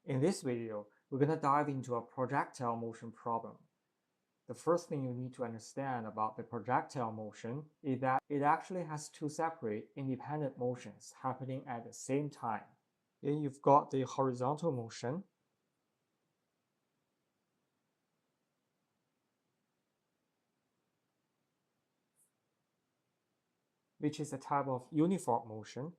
In this video, we're going to dive into a projectile motion problem. The first thing you need to understand about the projectile motion is that it actually has two separate independent motions happening at the same time. Then you've got the horizontal motion, which is a type of uniform motion,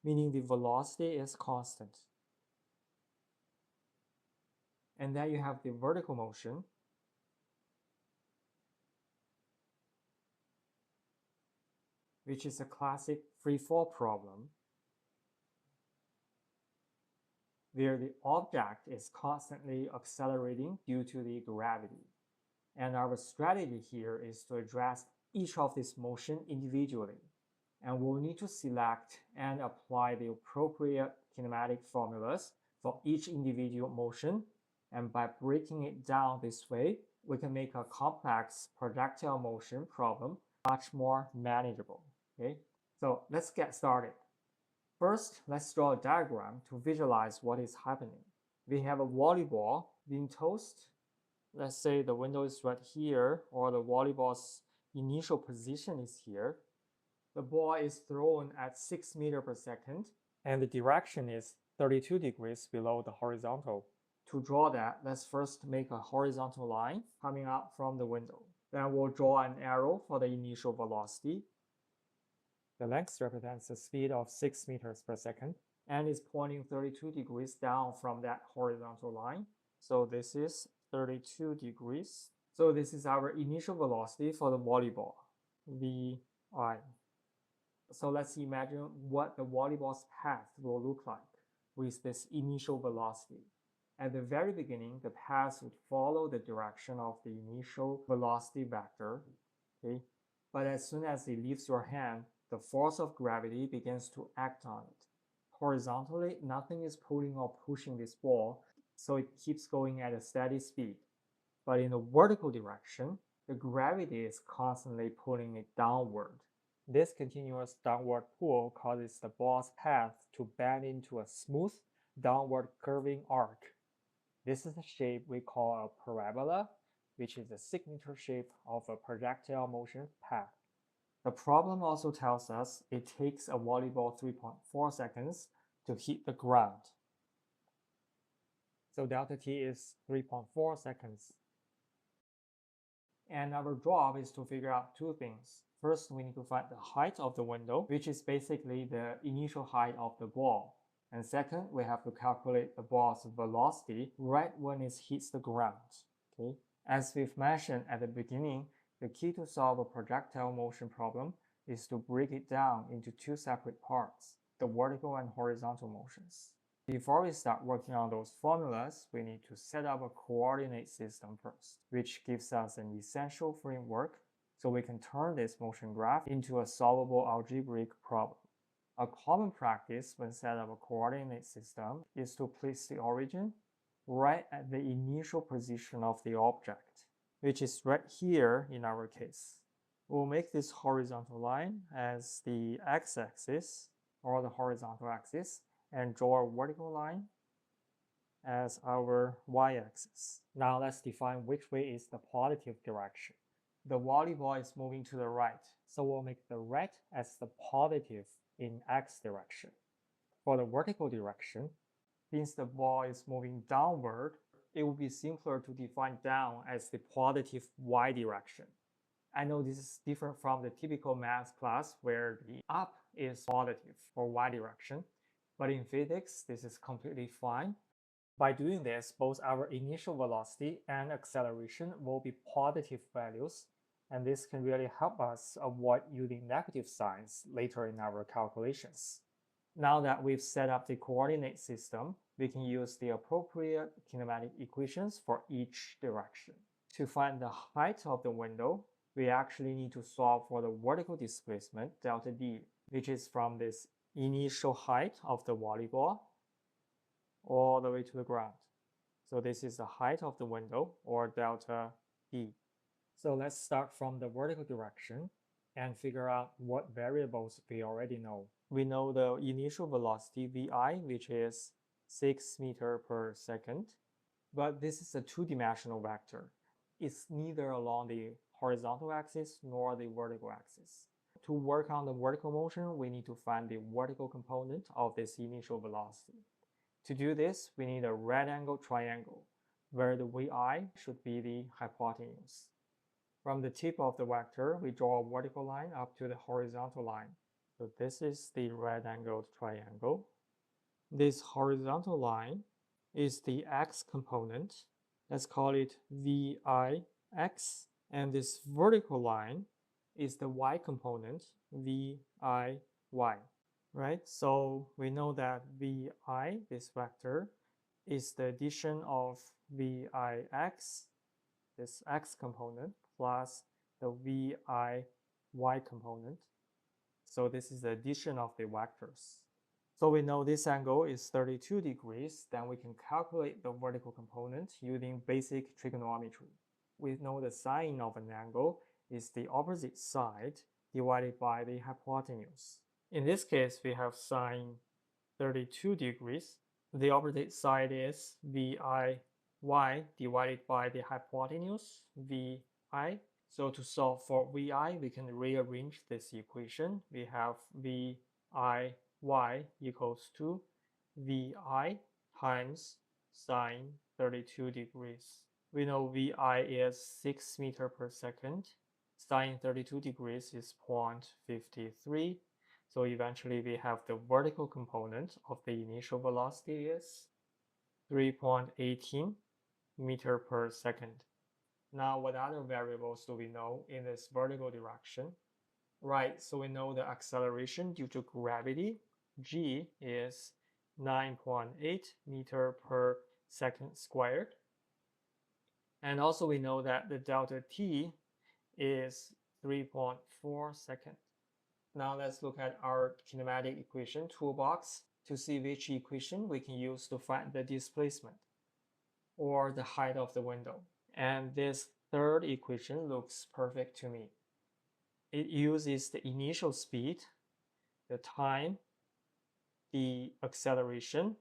meaning the velocity is constant. And then you have the vertical motion, which is a classic free fall problem, where the object is constantly accelerating due to the gravity. And our strategy here is to address each of these motion individually. And we'll need to select and apply the appropriate kinematic formulas for each individual motion. And by breaking it down this way, we can make a complex projectile motion problem much more manageable. Okay, so let's get started. First, let's draw a diagram to visualize what is happening. We have a volleyball being tossed. Let's say the window is right here, or the volleyball's initial position is here. The ball is thrown at 6 meters per second, and the direction is 32 degrees below the horizontal. To draw that, let's first make a horizontal line coming out from the window. Then we'll draw an arrow for the initial velocity. The length represents the speed of 6 meters per second and is pointing 32 degrees down from that horizontal line. So this is 32 degrees. So this is our initial velocity for the volleyball, Vi. So let's imagine what the volleyball's path will look like with this initial velocity. At the very beginning, the path would follow the direction of the initial velocity vector. Okay? But as soon as it leaves your hand, the force of gravity begins to act on it. Horizontally, nothing is pulling or pushing this ball, so it keeps going at a steady speed. But in the vertical direction, the gravity is constantly pulling it downward. This continuous downward pull causes the ball's path to bend into a smooth, downward curving arc. This is the shape we call a parabola, which is the signature shape of a projectile motion path. The problem also tells us it takes a volleyball 3.4 seconds to hit the ground. So delta t is 3.4 seconds. And our job is to figure out two things. First, we need to find the height of the window, which is basically the initial height of the ball. And second, we have to calculate the ball's velocity right when it hits the ground. Okay? As we've mentioned at the beginning, the key to solve a projectile motion problem is to break it down into two separate parts, the vertical and horizontal motions. Before we start working on those formulas, we need to set up a coordinate system first, which gives us an essential framework so we can turn this motion graph into a solvable algebraic problem. A common practice when setting up a coordinate system is to place the origin right at the initial position of the object, which is right here in our case. We'll make this horizontal line as the x-axis or the horizontal axis and draw a vertical line as our y-axis. Now let's define which way is the positive direction. The volleyball is moving to the right, so we'll make the right as the positive in x direction. For the vertical direction, since the ball is moving downward, it would be simpler to define down as the positive y direction. I know this is different from the typical math class where the up is positive for y direction, but in physics, this is completely fine. By doing this, both our initial velocity and acceleration will be positive values, and this can really help us avoid using negative signs later in our calculations. Now that we've set up the coordinate system, we can use the appropriate kinematic equations for each direction. To find the height of the window, we actually need to solve for the vertical displacement, delta d, which is from this initial height of the volleyball all the way to the ground. So this is the height of the window, or delta d. So let's start from the vertical direction and figure out what variables we already know. We know the initial velocity vi, which is 6 meter per second, but this is a two-dimensional vector. It's neither along the horizontal axis nor the vertical axis. To work on the vertical motion, we need to find the vertical component of this initial velocity. To do this, we need a right-angle triangle, where the vi should be the hypotenuse. From the tip of the vector, we draw a vertical line up to the horizontal line. So this is the right-angled triangle. This horizontal line is the x component. Let's call it VIX. And this vertical line is the y component, VIY. Right? So we know that VI, this vector, is the addition of VIX, this x component, plus the VIY component. So this is the addition of the vectors. So we know this angle is 32 degrees, then we can calculate the vertical component using basic trigonometry. We know the sine of an angle is the opposite side divided by the hypotenuse. In this case, we have sine 32 degrees. The opposite side is VIY divided by the hypotenuse, VI. So to solve for VI, we can rearrange this equation. We have VIY equals to VI times sine 32 degrees. We know VI is 6 meter per second. Sine 32 degrees is 0.53. So eventually we have the vertical component of the initial velocity is 3.18 meter per second. Now, what other variables do we know in this vertical direction? Right, so we know the acceleration due to gravity, g, is 9.8 meter per second squared. And also we know that the delta t is 3.4 seconds. Now let's look at our kinematic equation toolbox to see which equation we can use to find the displacement or the height of the window. And this third equation looks perfect to me. It uses the initial speed, the time, the acceleration,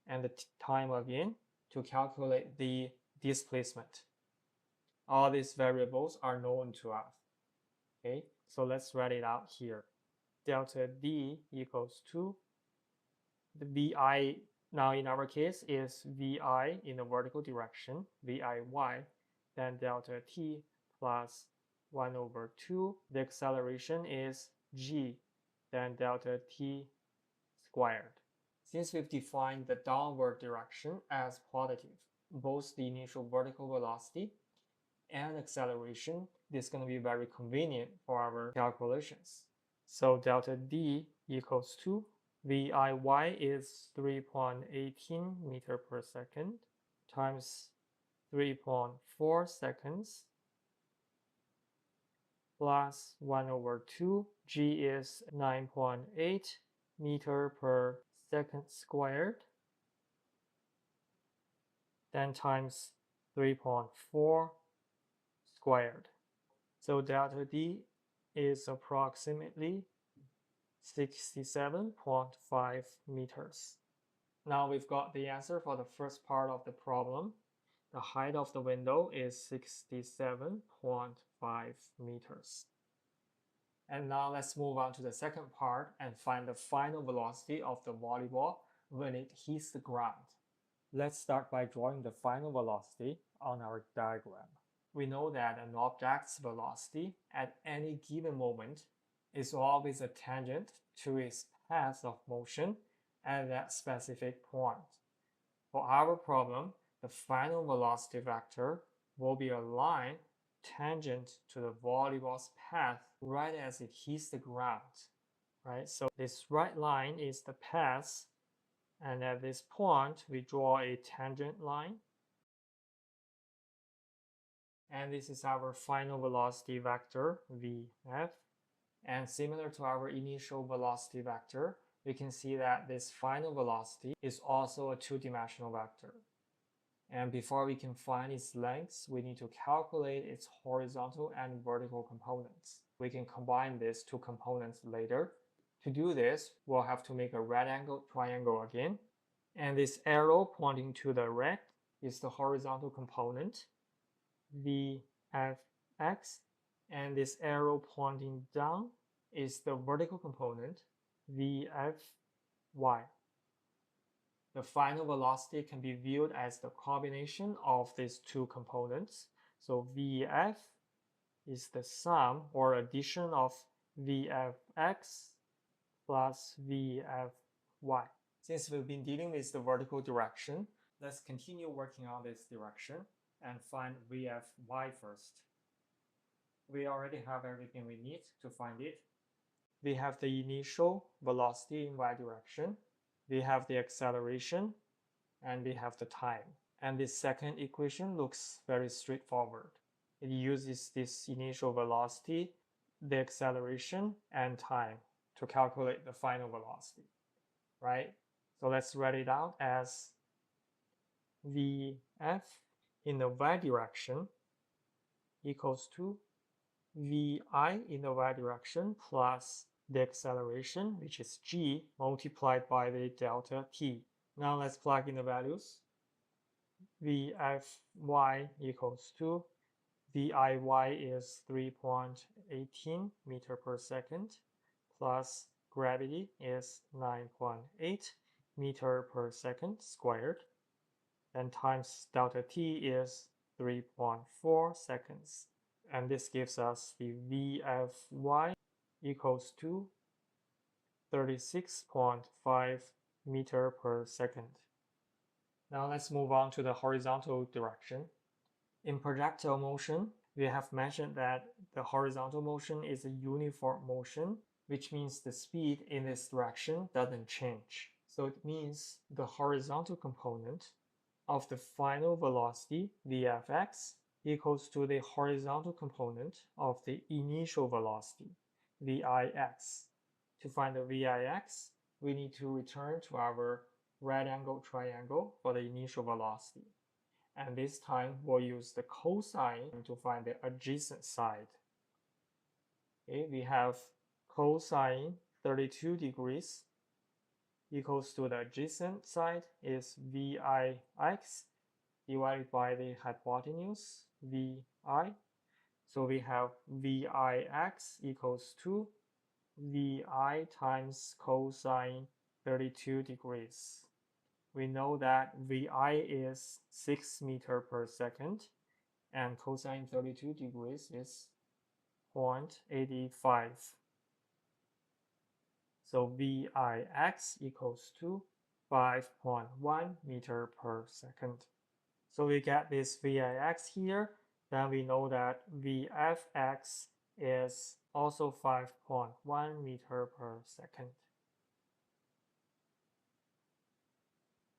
and the time again to calculate the displacement. All these variables are known to us. Okay, so let's write it out here. Delta D equals to the VI, now in our case, is VI in the vertical direction, VIY, then delta T plus 1 over 2. The acceleration is g, then delta t squared. Since we've defined the downward direction as positive, both the initial vertical velocity and acceleration, this is going to be very convenient for our calculations. So delta d equals to VIY is 3.18 meter per second times 3.4 seconds plus 1 over 2. G is 9.8 meter per second squared, then times 3.4 squared. So delta D is approximately 67.5 meters. Now we've got the answer for the first part of the problem. The height of the window is 67.5 meters. And now let's move on to the second part and find the final velocity of the volleyball when it hits the ground. Let's start by drawing the final velocity on our diagram. We know that an object's velocity at any given moment is always a tangent to its path of motion at that specific point. For our problem, the final velocity vector will be a line tangent to the volleyball's path right as it hits the ground, right? So this right line is the path, and at this point, we draw a tangent line. And this is our final velocity vector, Vf. And similar to our initial velocity vector, we can see that this final velocity is also a two-dimensional vector. And before we can find its lengths, we need to calculate its horizontal and vertical components. We can combine these two components later To do this, we'll have to make a right angle triangle again. And this arrow pointing to the red is the horizontal component, VFX. And this arrow pointing down is the vertical component, VFY. The final velocity can be viewed as the combination of these two components. So VF is the sum or addition of VFX plus VFY. Since we've been dealing with the vertical direction, let's continue working on this direction and find VFY first. We already have everything we need to find it. We have the initial velocity in y direction, we have the acceleration, and we have the time. And this second equation looks very straightforward. It uses this initial velocity, the acceleration, and time to calculate the final velocity, right? So let's write it out as Vf in the y direction equals to Vi in the y direction plus the acceleration, which is g, multiplied by the delta t. Now let's plug in the values. Vfy equals to Viy is 3.18 meter per second plus gravity is 9.8 meter per second squared, and times delta t is 3.4 seconds. And this gives us the Vfy equals to 36.5 meter per second. Now let's move on to the horizontal direction. In projectile motion, we have mentioned that the horizontal motion is a uniform motion, which means the speed in this direction doesn't change. So it means the horizontal component of the final velocity, Vfx, equals to the horizontal component of the initial velocity, Vix. To find the Vix, we need to return to our right angle triangle for the initial velocity. And this time we'll use the cosine to find the adjacent side. Okay, we have cosine 32 degrees equals to the adjacent side is Vix divided by the hypotenuse Vi. So we have Vix equals to Vi times cosine 32 degrees. We know that Vi is 6 meter per second and cosine 32 degrees is 0.85. So Vix equals to 5.1 meter per second. So we get this Vix here, then we know that Vfx is also 5.1 meter per second.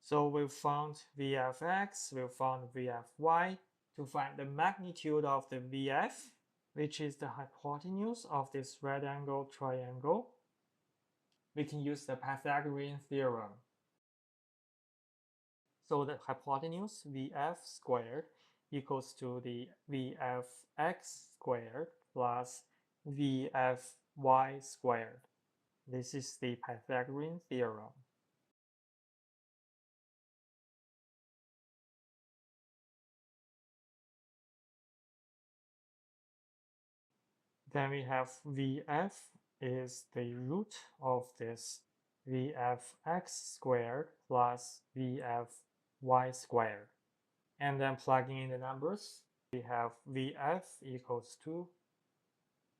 So we found Vfx, we found Vfy. To find the magnitude of the Vf, which is the hypotenuse of this right angle triangle, we can use the Pythagorean theorem. So the hypotenuse Vf squared equals to the Vfx squared plus Vfy squared. This is the Pythagorean theorem. Then we have Vf is the root of this Vfx squared plus Vfy squared. And then plugging in the numbers, we have Vf equals to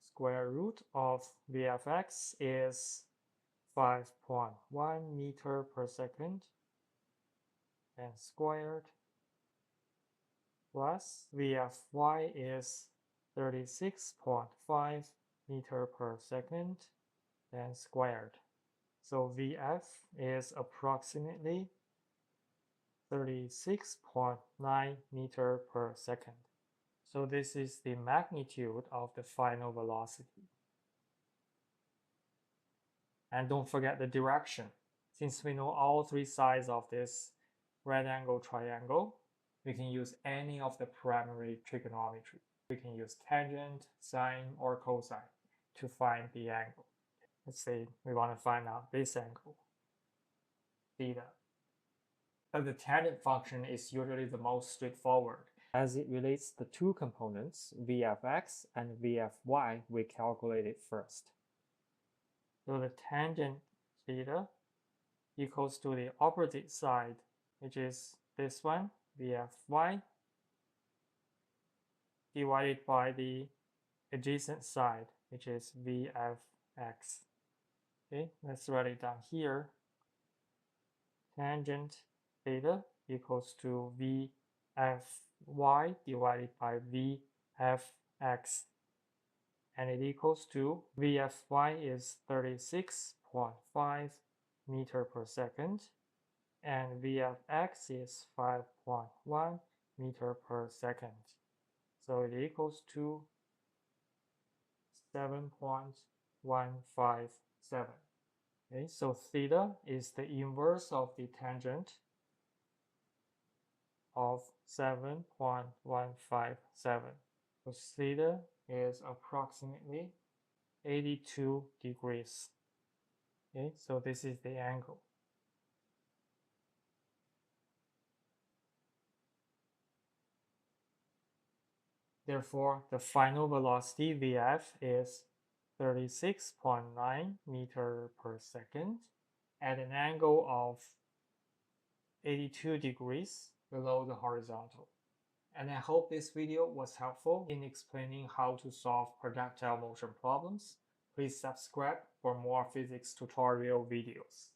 square root of Vfx is 5.1 meter per second and squared plus Vfy is 36.5 meter per second and squared. So Vf is approximately 36.9 meter per second. So this is the magnitude of the final velocity. And don't forget the direction. Since we know all three sides of this right angle triangle, we can use any of the primary trigonometry. We can use tangent, sine, or cosine to find the angle. let's say we want to find out this angle, theta. But the tangent function is usually the most straightforward, as it relates the two components, vfx and vfy, we calculated first. So the tangent theta equals to the opposite side, which is this one, vfy, divided by the adjacent side, which is vfx. Okay, let's write it down here. Tangent theta equals to vfy divided by vfx, and it equals to vfy is 36.5 meter per second, and vfx is 5.1 meter per second. So it equals to 7.157. Okay, so theta is the inverse of the tangent of 7.157. So theta is approximately 82 degrees. Okay, so this is the angle. Therefore, the final velocity Vf is 36.9 meter per second at an angle of 82 degrees below the horizontal. And I hope this video was helpful in explaining how to solve projectile motion problems. Please subscribe for more physics tutorial videos.